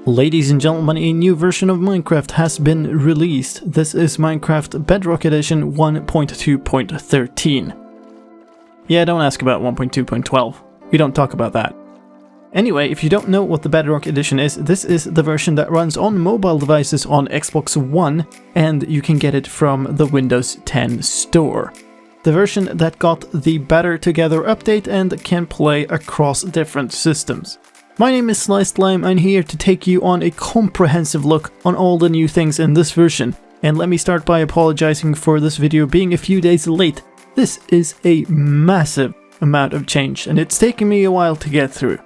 Ladies and gentlemen, a new version of Minecraft has been released. This is Minecraft Bedrock Edition 1.2.13. Yeah, don't ask about 1.2.12. We don't talk about that. Anyway, if you don't know what the Bedrock Edition is, this is the version that runs on mobile devices on Xbox One, and you can get it from the Windows 10 store. The version that got the Better Together update and can play across different systems. My name is slicedlime. I'm here to take you on a comprehensive look on all the new things in this version. And let me start by apologizing for this video being a few days late. This is a massive amount of change and it's taken me a while to get through.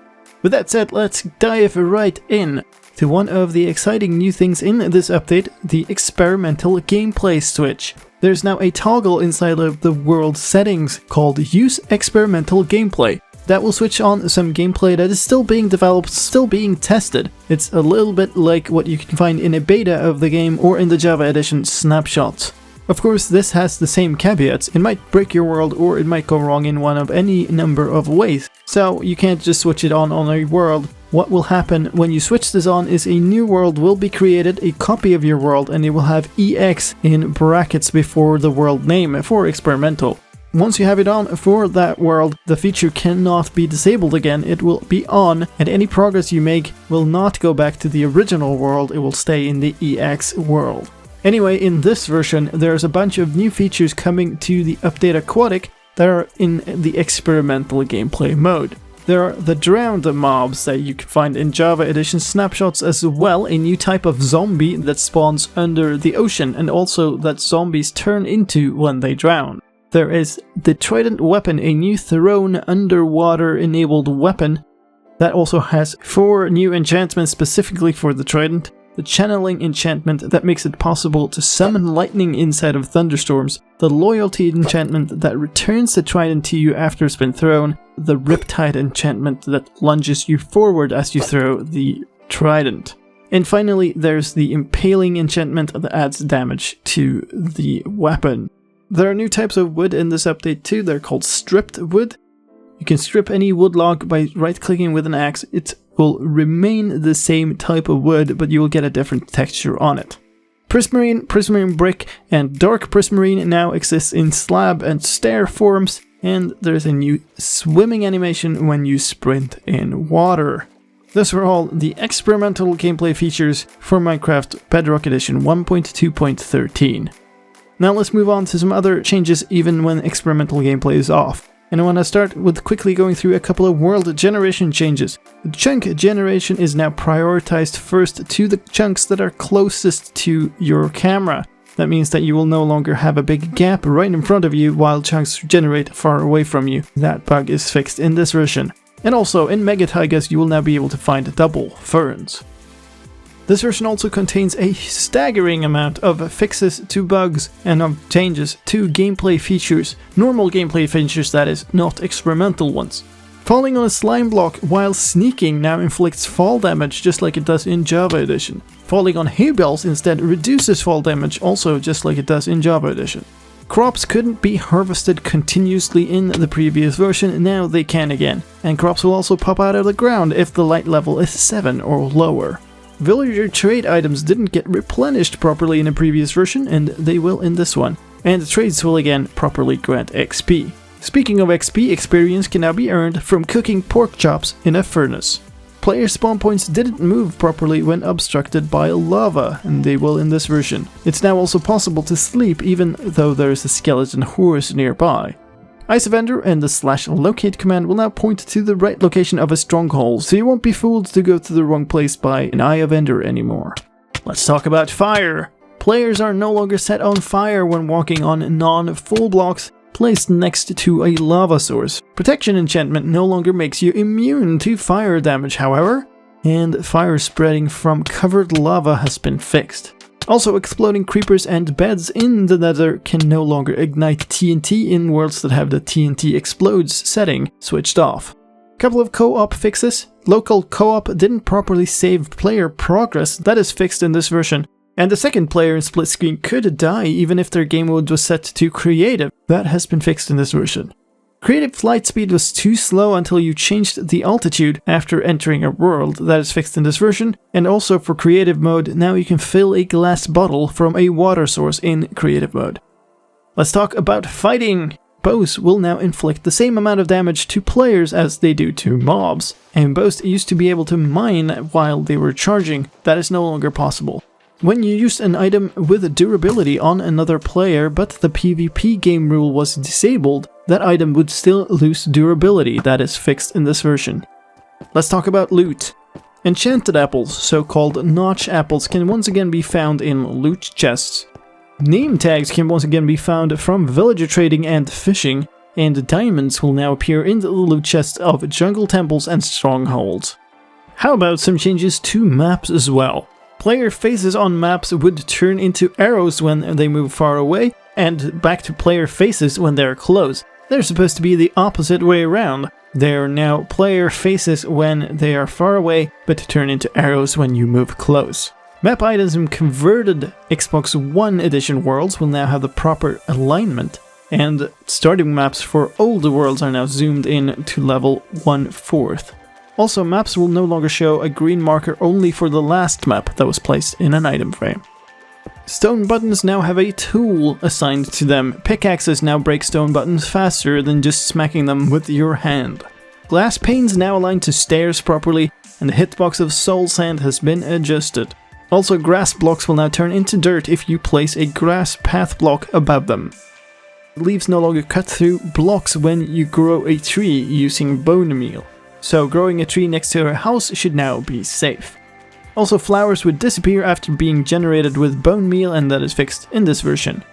With that said, let's dive right in to one of the exciting new things in this update, the experimental gameplay switch. There's now a toggle inside of the world settings called Use Experimental Gameplay. That will switch on some gameplay that is still being developed, still being tested. It's a little bit like what you can find in a beta of the game or in the Java edition snapshots. Of course, this has the same caveats. It might break your world or it might go wrong in one of any number of ways. So you can't just switch it on a world. What will happen when you switch this on is a new world will be created, a copy of your world, and it will have EX in brackets before the world name for experimental. Once you have it on for that world, the feature cannot be disabled again. It will be on, and any progress you make will not go back to the original world, it will stay in the EX world. Anyway, in this version, there's a bunch of new features coming to the update Aquatic that are in the experimental gameplay mode. There are the drowned mobs that you can find in Java edition snapshots, as well a new type of zombie that spawns under the ocean and also that zombies turn into when they drown. There is the Trident weapon, a new thrown underwater enabled weapon that also has 4 new enchantments specifically for the Trident. The channeling enchantment that makes it possible to summon lightning inside of thunderstorms. The loyalty enchantment that returns the Trident to you after it's been thrown. The Riptide enchantment that lunges you forward as you throw the Trident. And finally, there's the Impaling enchantment that adds damage to the weapon. There are new types of wood in this update too. They're called stripped wood. You can strip any wood log by right-clicking with an axe. It will remain the same type of wood, but you will get a different texture on it. Prismarine, Prismarine brick, and dark Prismarine now exists in slab and stair forms, and there's a new swimming animation when you sprint in water. Those were all the experimental gameplay features for Minecraft Bedrock Edition 1.2.13. Now let's move on to some other changes even when experimental gameplay is off. And I want to start with quickly going through a couple of world generation changes. The chunk generation is now prioritized first to the chunks that are closest to your camera. That means that you will no longer have a big gap right in front of you while chunks generate far away from you. That bug is fixed in this version. And also in Mega Taigas you will now be able to find double ferns. This version also contains a staggering amount of fixes to bugs and of changes to gameplay features. Normal gameplay features, that is, not experimental ones. Falling on a slime block while sneaking now inflicts fall damage just like it does in Java edition. Falling on Hay Bales instead reduces fall damage also just like it does in Java edition. Crops couldn't be harvested continuously in the previous version, now they can again. And crops will also pop out of the ground if the light level is 7 or lower. Villager trade items didn't get replenished properly in a previous version, and they will in this one. And the trades will again properly grant XP. Speaking of XP, experience can now be earned from cooking pork chops in a furnace. Player spawn points didn't move properly when obstructed by lava, and they will in this version. It's now also possible to sleep even though there is a skeleton horse nearby. Ice Vendor and the /locate command will now point to the right location of a stronghold, so you won't be fooled to go to the wrong place by an Eye of Ender anymore. Let's talk about fire. Players are no longer set on fire when walking on non-full blocks placed next to a lava source. Protection enchantment no longer makes you immune to fire damage, however, and fire spreading from covered lava has been fixed. Also, exploding creepers and beds in the nether can no longer ignite TNT in worlds that have the TNT explodes setting switched off. Couple of co-op fixes. Local co-op didn't properly save player progress, that is fixed in this version. And the second player in split screen could die even if their game mode was set to creative, that has been fixed in this version. Creative flight speed was too slow until you changed the altitude after entering a world. That is fixed in this version. And also for creative mode, now you can fill a glass bottle from a water source in creative mode. Let's talk about fighting. Bows will now inflict the same amount of damage to players as they do to mobs. And bows used to be able to mine while they were charging. That is no longer possible. When you used an item with durability on another player, but the PvP game rule was disabled, that item would still lose durability. That is fixed in this version. Let's talk about loot. Enchanted apples, so-called notch apples, can once again be found in loot chests. Name tags can once again be found from villager trading and fishing, and diamonds will now appear in the loot chests of jungle temples and strongholds. How about some changes to maps as well? Player faces on maps would turn into arrows when they move far away, and back to player faces when they're close. They're supposed to be the opposite way around. They're now player faces when they are far away, but turn into arrows when you move close. Map items in converted Xbox One edition worlds will now have the proper alignment, and starting maps for older worlds are now zoomed in to level 1/4. Also, maps will no longer show a green marker only for the last map that was placed in an item frame. Stone buttons now have a tool assigned to them. Pickaxes now break stone buttons faster than just smacking them with your hand. Glass panes now align to stairs properly, and the hitbox of soul sand has been adjusted. Also, grass blocks will now turn into dirt if you place a grass path block above them. Leaves no longer cut through blocks when you grow a tree using bone meal. So growing a tree next to a house should now be safe. Also, flowers would disappear after being generated with bone meal, and that is fixed in this version.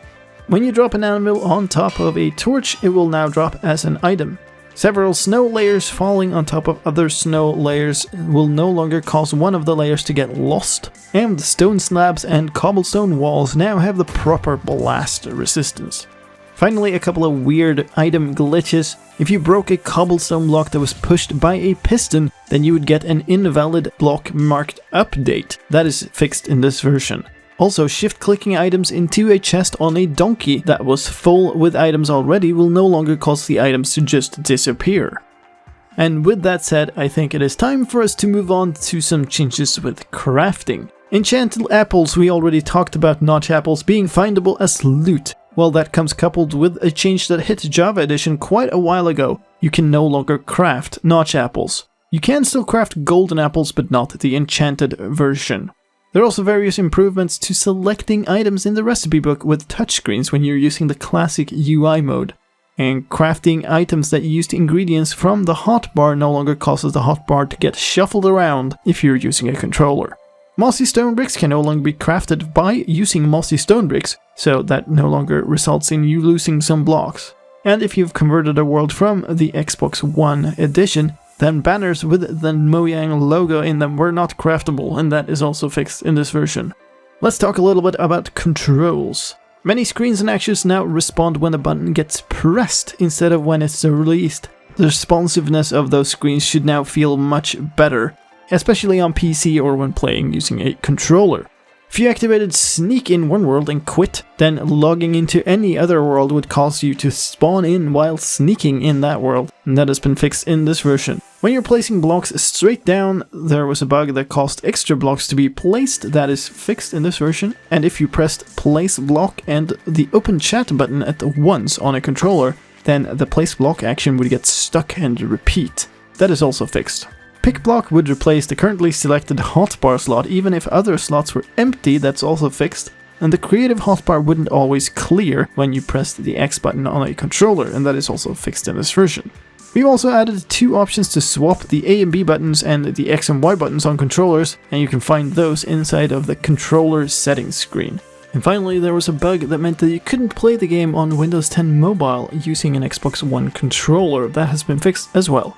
When you drop an anvil on top of a torch, it will now drop as an item. Several snow layers falling on top of other snow layers will no longer cause one of the layers to get lost. And stone slabs and cobblestone walls now have the proper blast resistance. Finally, a couple of weird item glitches. If you broke a cobblestone block that was pushed by a piston, then you would get an invalid block marked update. That is fixed in this version. Also, shift-clicking items into a chest on a donkey that was full with items already will no longer cause the items to just disappear. And with that said, I think it is time for us to move on to some changes with crafting. Enchanted apples, we already talked about notch apples being findable as loot. Well, that comes coupled with a change that hit Java Edition quite a while ago. You can no longer craft notch apples. You can still craft golden apples, but not the enchanted version. There are also various improvements to selecting items in the recipe book with touchscreens when you're using the classic UI mode. And crafting items that use the ingredients from the hotbar no longer causes the hotbar to get shuffled around if you're using a controller. Mossy stone bricks can no longer be crafted by using mossy stone bricks, so that no longer results in you losing some blocks. And if you've converted a world from the Xbox One edition, then banners with the Mojang logo in them were not craftable, and that is also fixed in this version. Let's talk a little bit about controls. Many screens and actions now respond when a button gets pressed instead of when it's released. The responsiveness of those screens should now feel much better, especially on PC or when playing using a controller. If you activated sneak in one world and quit, then logging into any other world would cause you to spawn in while sneaking in that world, and that has been fixed in this version. When you're placing blocks straight down, there was a bug that caused extra blocks to be placed. That is fixed in this version. And if you pressed place block and the open chat button at once on a controller, then the place block action would get stuck and repeat. That is also fixed. Pick block would replace the currently selected hotbar slot even if other slots were empty. That's also fixed. And the creative hotbar wouldn't always clear when you pressed the X button on a controller, and that is also fixed in this version. We've also added two options to swap the A and B buttons and the X and Y buttons on controllers, and you can find those inside of the controller settings screen. And finally, there was a bug that meant that you couldn't play the game on Windows 10 Mobile using an Xbox One controller. That has been fixed as well.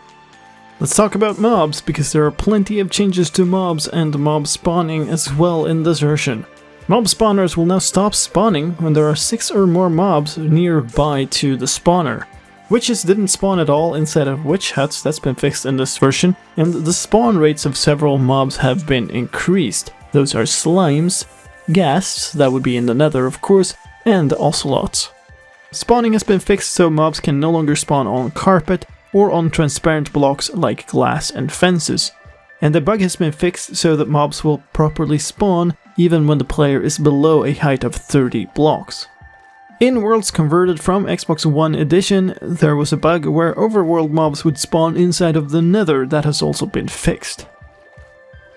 Let's talk about mobs, because there are plenty of changes to mobs and mob spawning as well in this version. Mob spawners will now stop spawning when there are 6 or more mobs nearby to the spawner. Witches didn't spawn at all inside of witch huts. That's been fixed in this version, and the spawn rates of several mobs have been increased. Those are slimes, ghasts, that would be in the nether of course, and ocelots. Spawning has been fixed so mobs can no longer spawn on carpet or on transparent blocks like glass and fences. And the bug has been fixed so that mobs will properly spawn even when the player is below a height of 30 blocks. In worlds converted from Xbox One edition, there was a bug where overworld mobs would spawn inside of the Nether that has also been fixed.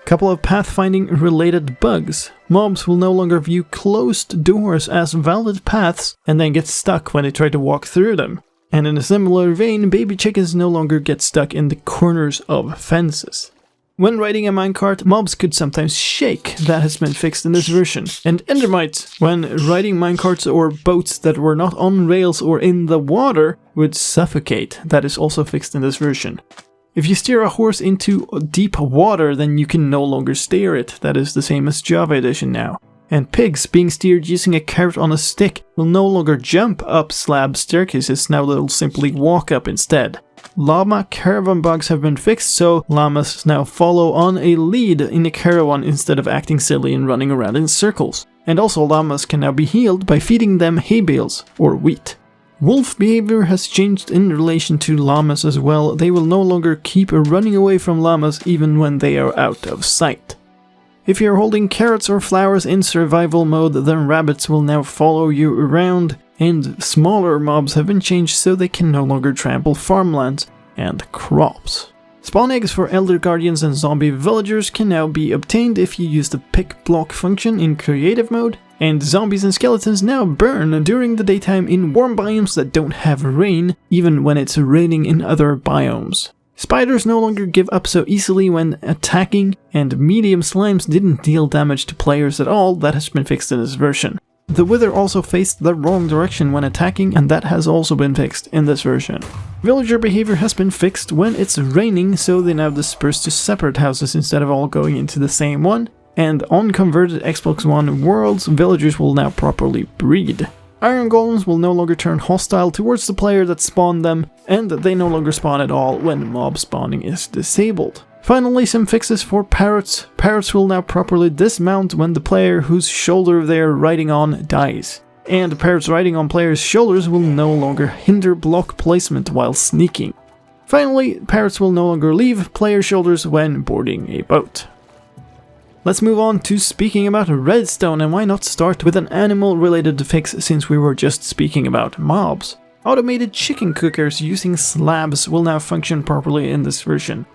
Couple of pathfinding related bugs. Mobs will no longer view closed doors as valid paths and then get stuck when they try to walk through them. And in a similar vein, baby chickens no longer get stuck in the corners of fences. When riding a minecart, mobs could sometimes shake. That has been fixed in this version. And endermites, when riding minecarts or boats that were not on rails or in the water, would suffocate. That is also fixed in this version. If you steer a horse into deep water, then you can no longer steer it. That is the same as Java Edition now. And pigs being steered using a carrot on a stick will no longer jump up slab staircases, now they'll simply walk up instead. Llama caravan bugs have been fixed, so llamas now follow on a lead in a caravan instead of acting silly and running around in circles. And also llamas can now be healed by feeding them hay bales or wheat. Wolf behavior has changed in relation to llamas as well. They will no longer keep running away from llamas even when they are out of sight. If you're holding carrots or flowers in survival mode, then rabbits will now follow you around, and smaller mobs have been changed so they can no longer trample farmlands and crops. Spawn eggs for elder guardians and zombie villagers can now be obtained if you use the pick block function in creative mode, and zombies and skeletons now burn during the daytime in warm biomes that don't have rain, even when it's raining in other biomes. Spiders no longer give up so easily when attacking, and medium slimes didn't deal damage to players at all. That has been fixed in this version. The wither also faced the wrong direction when attacking, and that has also been fixed in this version. Villager behavior has been fixed when it's raining, so they now disperse to separate houses instead of all going into the same one. And on converted Xbox One worlds, villagers will now properly breed. Iron golems will no longer turn hostile towards the player that spawned them, and they no longer spawn at all when mob spawning is disabled. Finally, some fixes for parrots. Parrots will now properly dismount when the player whose shoulder they are riding on dies. And parrots riding on players' shoulders will no longer hinder block placement while sneaking. Finally, parrots will no longer leave player shoulders when boarding a boat. Let's move on to speaking about Redstone, and why not start with an animal related fix since we were just speaking about mobs. Automated chicken cookers using slabs will now function properly in this version.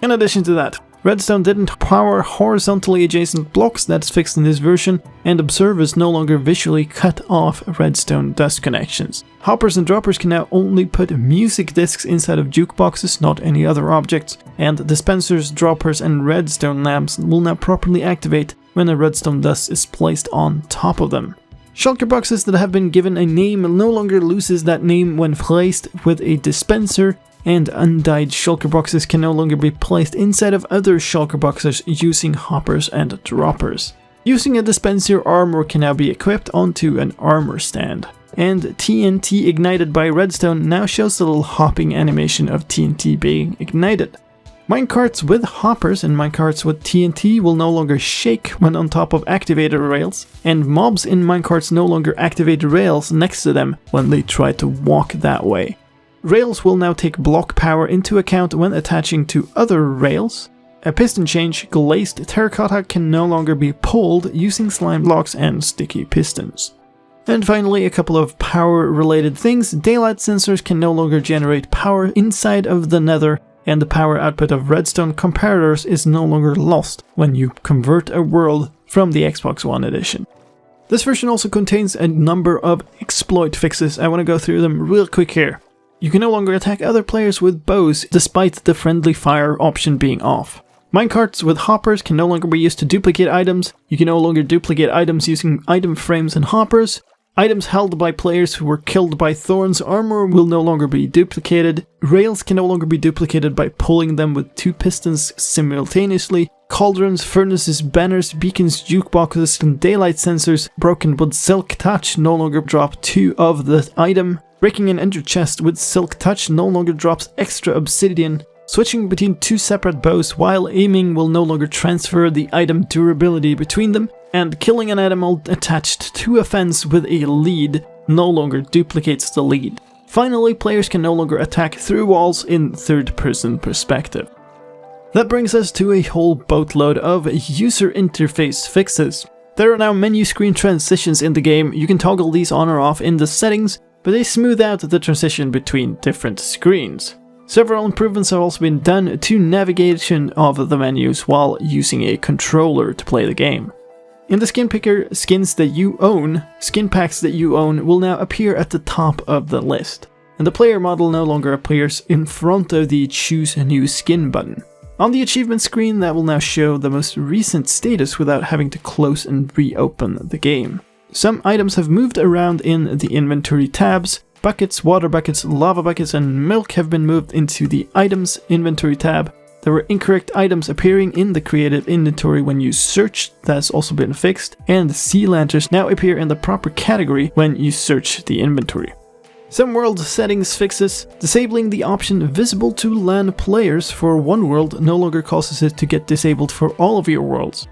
In addition to that, Redstone didn't power horizontally adjacent blocks, that's fixed in this version, and observers no longer visually cut off redstone dust connections. Hoppers and droppers can now only put music discs inside of jukeboxes, not any other objects, and dispensers, droppers and redstone lamps will now properly activate when a redstone dust is placed on top of them. Shulker boxes that have been given a name no longer loses that name when placed with a dispenser, and undyed shulker boxes can no longer be placed inside of other shulker boxes using hoppers and droppers. Using a dispenser, armor can now be equipped onto an armor stand. And TNT ignited by redstone now shows the little hopping animation of TNT being ignited. Minecarts with hoppers and minecarts with TNT will no longer shake when on top of activated rails, and mobs in minecarts no longer activate rails next to them when they try to walk that way. Rails will now take block power into account when attaching to other rails. A piston change, glazed terracotta can no longer be pulled using slime blocks and sticky pistons. And finally, a couple of power related things. Daylight sensors can no longer generate power inside of the nether, and the power output of redstone comparators is no longer lost when you convert a world from the Xbox One edition. This version also contains a number of exploit fixes. I want to go through them real quick here. You can no longer attack other players with bows despite the friendly fire option being off. Minecarts with hoppers can no longer be used to duplicate items. You can no longer duplicate items using item frames and hoppers. Items held by players who were killed by thorns armor will no longer be duplicated. Rails can no longer be duplicated by pulling them with two pistons simultaneously. Cauldrons, furnaces, banners, beacons, jukeboxes, and daylight sensors broken with silk touch no longer drop 2 of the item. Breaking an ender chest with silk touch no longer drops extra obsidian. Switching between 2 separate bows while aiming will no longer transfer the item durability between them. And killing an animal attached to a fence with a lead no longer duplicates the lead. Finally, players can no longer attack through walls in third-person perspective. That brings us to a whole boatload of user interface fixes. There are now menu screen transitions in the game. You can toggle these on or off in the settings, but they smooth out the transition between different screens. Several improvements have also been done to navigation of the menus while using a controller to play the game. In the skin picker, skin packs that you own will now appear at the top of the list, and the player model no longer appears in front of the Choose a New Skin button. On the achievement screen, that will now show the most recent status without having to close and reopen the game. Some items have moved around in the inventory tabs. Buckets, water buckets, lava buckets, and milk have been moved into the items inventory tab. There were incorrect items appearing in the creative inventory when you searched, that's also been fixed, and sea lanterns now appear in the proper category when you search the inventory. Some world settings fixes. Disabling the option visible to LAN players for one world no longer causes it to get disabled for all of your worlds.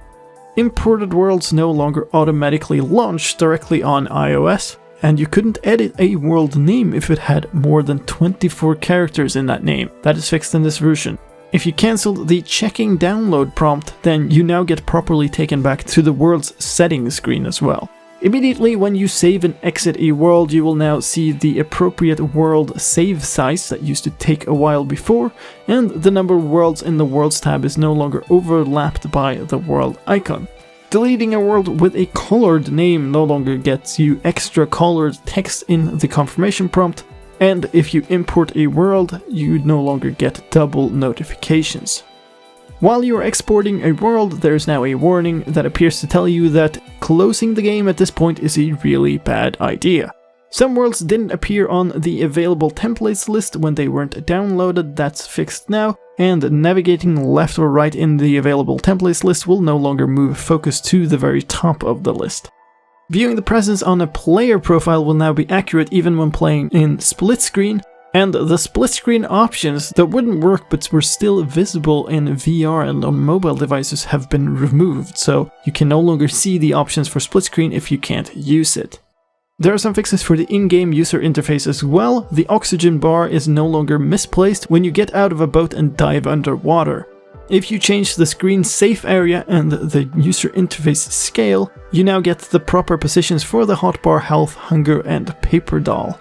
Imported worlds no longer automatically launch directly on iOS, and you couldn't edit a world name if it had more than 24 characters in that name. That is fixed in this version. If you cancelled the checking download prompt, then you now get properly taken back to the world's settings screen as well. Immediately when you save and exit a world, you will now see the appropriate world save size that used to take a while before, and the number of worlds in the Worlds tab is no longer overlapped by the world icon. Deleting a world with a colored name no longer gets you extra colored text in the confirmation prompt, and if you import a world, you no longer get double notifications. While you are exporting a world, there is now a warning that appears to tell you that closing the game at this point is a really bad idea. Some worlds didn't appear on the available templates list when they weren't downloaded, that's fixed now, and navigating left or right in the available templates list will no longer move focus to the very top of the list. Viewing the presence on a player profile will now be accurate even when playing in split screen, and the split screen options that wouldn't work but were still visible in VR and on mobile devices have been removed, so you can no longer see the options for split screen if you can't use it. There are some fixes for the in-game user interface as well. The oxygen bar is no longer misplaced when you get out of a boat and dive underwater. If you change the screen safe area and the user interface scale, you now get the proper positions for the hotbar, health, hunger, and paper doll.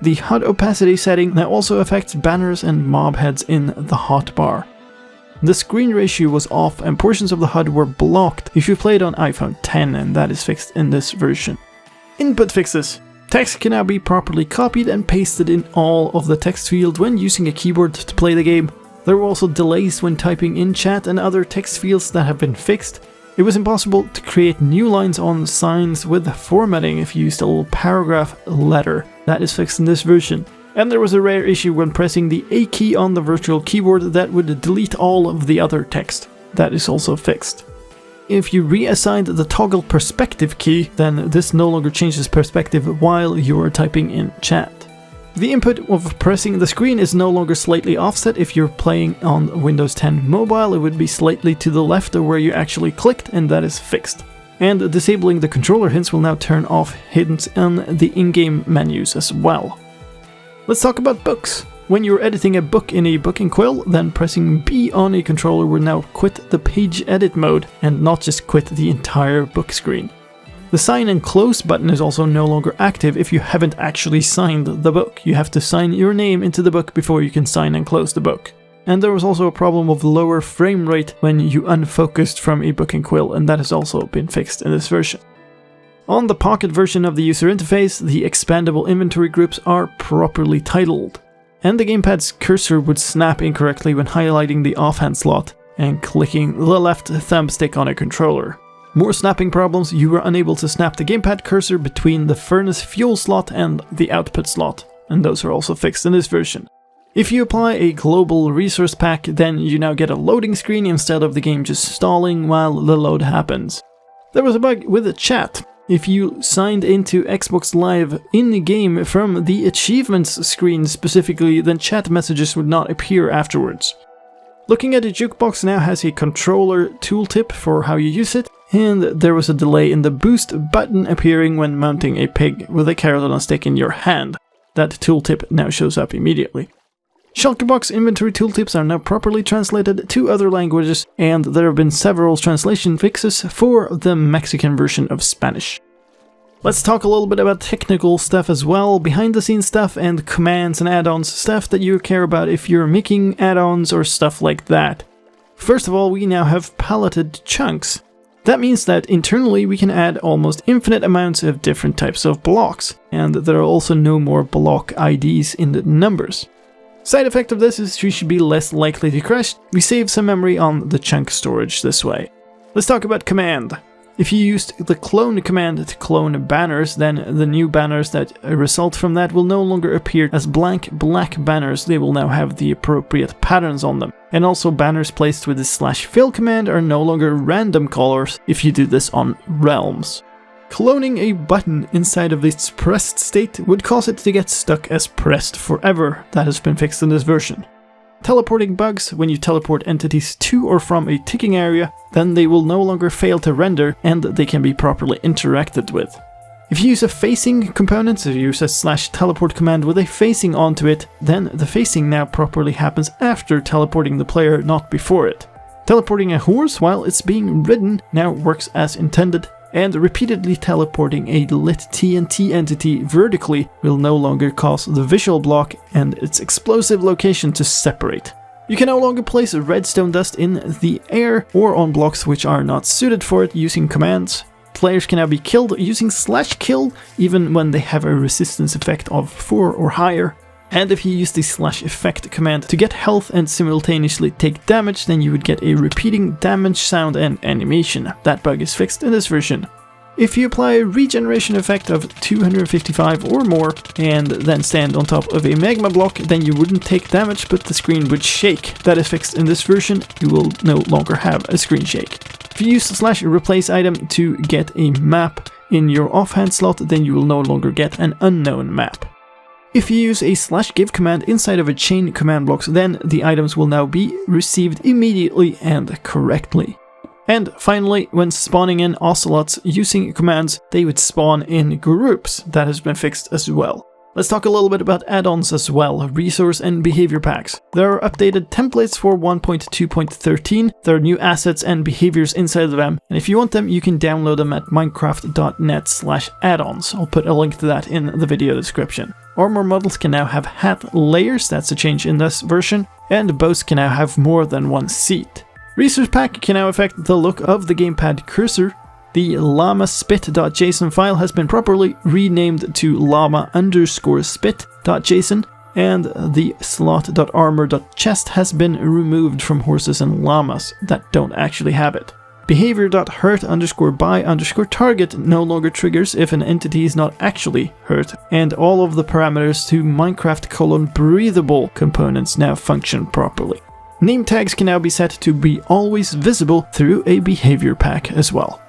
The HUD opacity setting now also affects banners and mob heads in the hotbar. The screen ratio was off and portions of the HUD were blocked if you played on iPhone 10, and that is fixed in this version. Input fixes. Text can now be properly copied and pasted in all of the text fields when using a keyboard to play the game. There were also delays when typing in chat and other text fields that have been fixed. It was impossible to create new lines on signs with formatting if you used a little paragraph letter. That is fixed in this version. And there was a rare issue when pressing the A key on the virtual keyboard that would delete all of the other text. That is also fixed. If you reassigned the toggle perspective key, then this no longer changes perspective while you are typing in chat. The input of pressing the screen is no longer slightly offset. If you're playing on Windows 10 mobile, it would be slightly to the left of where you actually clicked, and that is fixed. And disabling the controller hints will now turn off hints on the in-game menus as well. Let's talk about books. When you're editing a book in a booking quill, then pressing B on a controller will now quit the page edit mode and not just quit the entire book screen. The sign and close button is also no longer active if you haven't actually signed the book. You have to sign your name into the book before you can sign and close the book. And there was also a problem of lower frame rate when you unfocused from a booking quill, and that has also been fixed in this version. On the Pocket version of the user interface, the expandable inventory groups are properly titled. And the gamepad's cursor would snap incorrectly when highlighting the offhand slot and clicking the left thumbstick on a controller. More snapping problems, you were unable to snap the gamepad cursor between the furnace fuel slot and the output slot, and those are also fixed in this version. If you apply a global resource pack, then you now get a loading screen instead of the game just stalling while the load happens. There was a bug with the chat. If you signed into Xbox Live in-game from the achievements screen specifically, then chat messages would not appear afterwards. Looking at the jukebox now has a controller tooltip for how you use it. and there was a delay in the boost button appearing when mounting a pig with a carrot on a stick in your hand. That tooltip now shows up immediately. Shulkerbox inventory tooltips are now properly translated to other languages, and there have been several translation fixes for the Mexican version of Spanish. Let's talk a little bit about technical stuff as well, behind the scenes stuff and commands and add-ons, stuff that you care about if you're making add-ons or stuff like that. First of all, we now have paletted chunks. That means that internally we can add almost infinite amounts of different types of blocks, and there are also no more block IDs in the numbers. Side effect of this is you should be less likely to crash. We save some memory on the chunk storage this way. Let's talk about command. If you used the clone command to clone banners, then the new banners that result from that will no longer appear as blank black banners. They will now have the appropriate patterns on them. And also banners placed with the /fill command are no longer random colors if you do this on realms. Cloning a button inside of its pressed state would cause it to get stuck as pressed forever. That has been fixed in this version. Teleporting bugs: when you teleport entities to or from a ticking area, then they will no longer fail to render and they can be properly interacted with. If you use a facing component, so you use a /teleport command with a facing onto it, then the facing now properly happens after teleporting the player, not before it. Teleporting a horse while it's being ridden now works as intended, and repeatedly teleporting a lit TNT entity vertically will no longer cause the visual block and its explosive location to separate. You can no longer place redstone dust in the air or on blocks which are not suited for it using commands. Players can now be killed using /kill even when they have a resistance effect of 4 or higher. And if you use the /effect command to get health and simultaneously take damage, then you would get a repeating damage sound and animation. That bug is fixed in this version. If you apply a regeneration effect of 255 or more and then stand on top of a magma block, then you wouldn't take damage but the screen would shake. That is fixed in this version. You will no longer have a screen shake. If you use /replace item to get a map in your offhand slot, then you will no longer get an unknown map. If you use a /give command inside of a chain command blocks, then the items will now be received immediately and correctly. And finally, when spawning in ocelots using commands, they would spawn in groups. That has been fixed as well. Let's talk a little bit about add-ons as well, resource and behavior packs. There are updated templates for 1.2.13, there are new assets and behaviors inside of them, and if you want them, you can download them at minecraft.net/add-ons. I'll put a link to that in the video description. Armor models can now have hat layers, that's a change in this version, and boats can now have more than one seat. Resource pack can now affect the look of the gamepad cursor. The llama_spit.json file has been properly renamed to llama_spit.json, and the slot.armor.chest has been removed from horses and llamas that don't actually have it. Behavior.hurt_by_target no longer triggers if an entity is not actually hurt, and all of the parameters to Minecraft:breathable components now function properly. Name tags can now be set to be always visible through a behavior pack as well.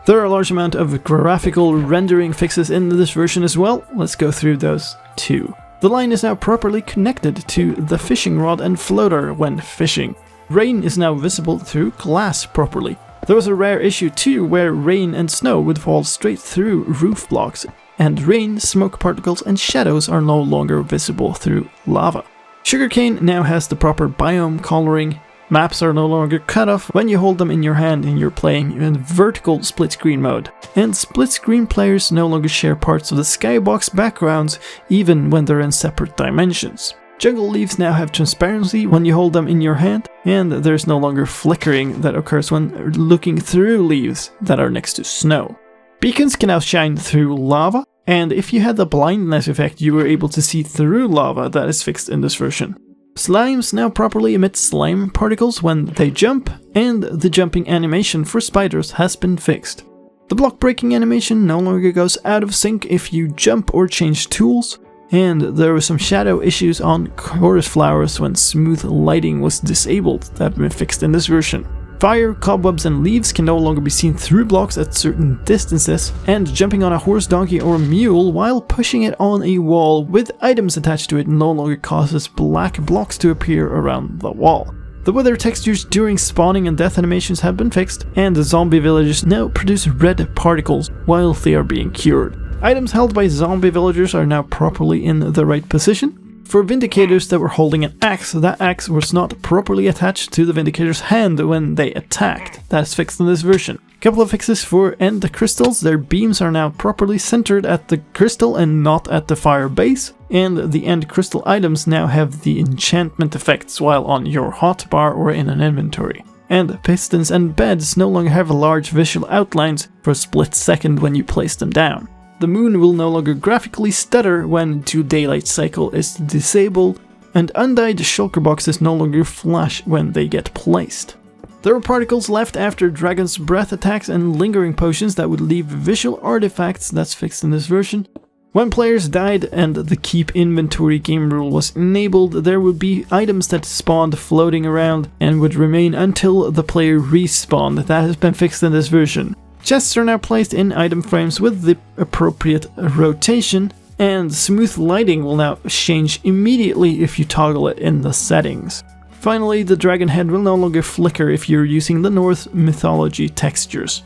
There are a large amount of graphical rendering fixes in this version as well. Let's go through those too. The line is now properly connected to the fishing rod and floater when fishing. Rain is now visible through glass properly. There was a rare issue too where rain and snow would fall straight through roof blocks, and rain, smoke particles and shadows are no longer visible through lava. Sugarcane now has the proper biome coloring. Maps are no longer cut off when you hold them in your hand and you're playing in vertical split screen mode. And split screen players no longer share parts of the skybox backgrounds even when they're in separate dimensions. Jungle leaves now have transparency when you hold them in your hand, and there's no longer flickering that occurs when looking through leaves that are next to snow. Beacons can now shine through lava, and if you had the blindness effect you were able to see through lava. That is fixed in this version. Slimes now properly emit slime particles when they jump, and the jumping animation for spiders has been fixed. The block breaking animation no longer goes out of sync if you jump or change tools, and there were some shadow issues on chorus flowers when smooth lighting was disabled that have been fixed in this version. Fire, cobwebs and leaves can no longer be seen through blocks at certain distances, and jumping on a horse, donkey or mule while pushing it on a wall with items attached to it no longer causes black blocks to appear around the wall. The weather textures during spawning and death animations have been fixed, and the zombie villagers now produce red particles while they are being cured. Items held by zombie villagers are now properly in the right position. For Vindicators that were holding an axe, that axe was not properly attached to the Vindicator's hand when they attacked. That is fixed in this version. Couple of fixes for end crystals. Their beams are now properly centered at the crystal and not at the fire base. And the end crystal items now have the enchantment effects while on your hotbar or in an inventory. And pistons and beds no longer have large visual outlines for a split second when you place them down. The moon will no longer graphically stutter when 2 daylight cycle is disabled, and undyed shulker boxes no longer flash when they get placed. There are particles left after Dragon's Breath attacks and lingering potions that would leave visual artifacts. That's fixed in this version. When players died and the keep inventory game rule was enabled, there would be items that spawned floating around and would remain until the player respawned. That has been fixed in this version. Chests are now placed in item frames with the appropriate rotation, and smooth lighting will now change immediately if you toggle it in the settings. Finally, the dragon head will no longer flicker if you're using the Norse mythology textures.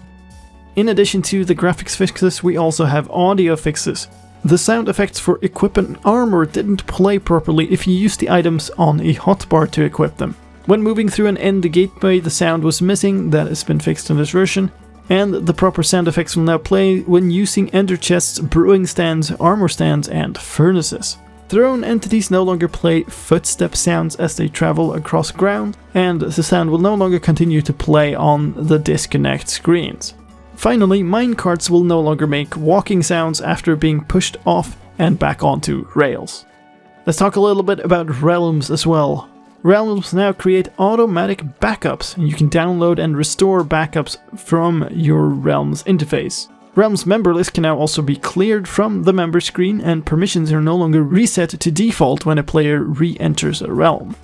In addition to the graphics fixes, we also have audio fixes. The sound effects for equipment and armor didn't play properly if you used the items on a hotbar to equip them. When moving through an end gateway, the sound was missing. That has been fixed in this version. And the proper sound effects will now play when using ender chests, brewing stands, armor stands, and furnaces. Thrown entities no longer play footstep sounds as they travel across ground, and the sound will no longer continue to play on the disconnect screens. Finally, minecarts will no longer make walking sounds after being pushed off and back onto rails. Let's talk a little bit about realms as well. Realms now create automatic backups, and you can download and restore backups from your Realms interface. Realms member list can now also be cleared from the member screen, and permissions are no longer reset to default when a player re-enters a realm.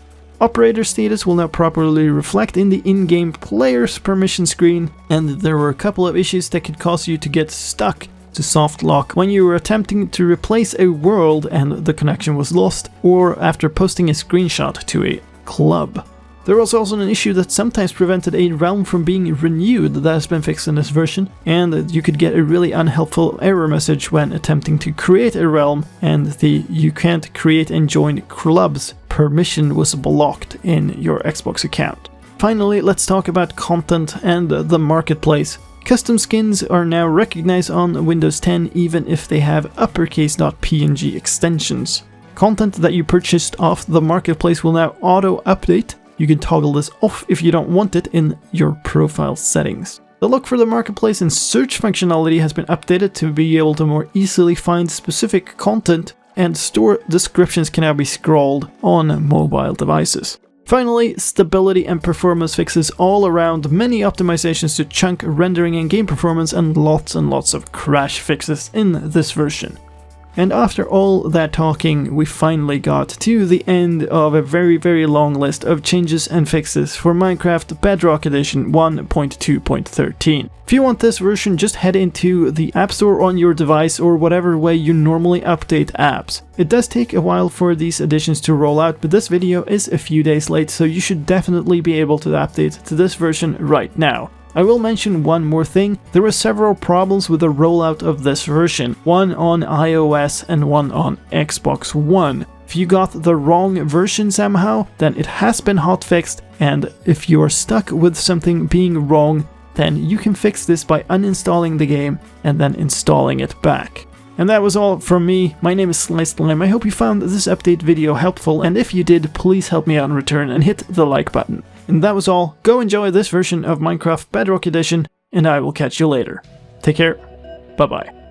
Operator status will now properly reflect in the in-game player's permission screen, and there were a couple of issues that could cause you to get stuck to soft lock when you were attempting to replace a world and the connection was lost, or after posting a screenshot to a club. There was also an issue that sometimes prevented a realm from being renewed. That has been fixed in this version, and you could get a really unhelpful error message when attempting to create a realm, and the "you can't create and join clubs" permission was blocked in your Xbox account. Finally, let's talk about content and the marketplace. Custom skins are now recognized on Windows 10 even if they have uppercase.png extensions. Content that you purchased off the marketplace will now auto-update. You can toggle this off if you don't want it in your profile settings. The look for the marketplace and search functionality has been updated to be able to more easily find specific content, and store descriptions can now be scrolled on mobile devices. Finally, stability and performance fixes all around, many optimizations to chunk rendering and game performance, and lots of crash fixes in this version. And after all that talking, we finally got to the end of a very long list of changes and fixes for Minecraft Bedrock Edition 1.2.13. If you want this version, just head into the App Store on your device or whatever way you normally update apps. It does take a while for these additions to roll out, but this video is a few days late, so you should definitely be able to update to this version right now. I will mention one more thing. There were several problems with the rollout of this version, one on iOS and one on Xbox One. If you got the wrong version somehow, then it has been hotfixed, and if you are stuck with something being wrong, then you can fix this by uninstalling the game and then installing it back. And that was all from me. My name is slicedlime. I hope you found this update video helpful, and if you did, please help me out in return and hit the like button. And that was all. Go enjoy this version of Minecraft Bedrock Edition, and I will catch you later. Take care. Bye bye.